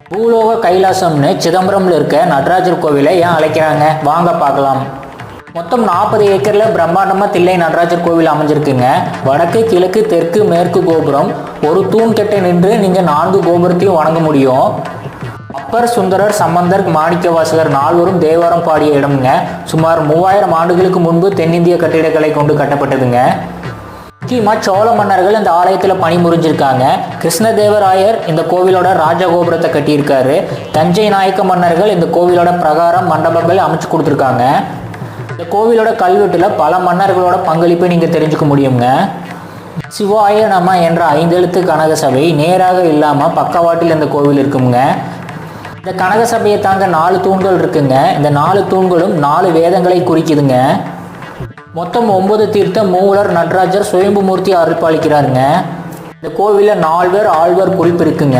பூலோக கைலாசம்னு சிதம்பரம்ல இருக்க நடராஜர் கோவிலை ஏன் அழைக்கிறாங்க வாங்க பார்க்கலாம். மொத்தம் 40 ஏக்கரில் பிரம்மாண்டமாக தில்லை நடராஜர் கோவில் அமைஞ்சிருக்குங்க. வடக்கு கிழக்கு தெற்கு மேற்கு கோபுரம். ஒரு தூண் கெட்ட நின்று நீங்கள் 4 கோபுரத்தையும் வணங்க முடியும். அப்பர் சுந்தரர் சம்பந்தர் மாணிக்கவாசகர் 4வரும் தேவாரம் பாடிய இடம்ங்க. சுமார் 3000 ஆண்டுகளுக்கு முன்பு தென்னிந்திய கட்டிடக்கலை கொண்டு கட்டப்பட்டதுங்க. முக்கியமாக சோழ மன்னர்கள் இந்த ஆலயத்தில் பணிபுரிஞ்சிருக்காங்க. கிருஷ்ணதேவராயர் இந்த கோவிலோட ராஜகோபுரத்தை கட்டியிருக்காரு. தஞ்சை நாயக்க மன்னர்கள் இந்த கோவிலோட பிரகாரம் மண்டபங்கள் அமைச்சு கொடுத்துருக்காங்க. இந்த கோவிலோட கல்வெட்டில் பல மன்னர்களோட பங்களிப்பை நீங்கள் தெரிஞ்சுக்க முடியுங்க. சிவாய நம என்ற 5 எழுத்து கனக சபை நேராக இல்லாமல் பக்கவாட்டில் இந்த கோவில் இருக்குங்க. இந்த கனக சபையை தாங்க 4 தூண்கள் இருக்குங்க. இந்த 4 தூண்களும் 4 வேதங்களை குறிக்குதுங்க. மொத்தம் 9 தீர்த்த மூலர் நடராஜர் சுயம்பு மூர்த்தி அருள்பாலிக்கிறாருங்க. இந்த கோவிலில் 4 ஆழ்வார் குறிப்பு இருக்குங்க.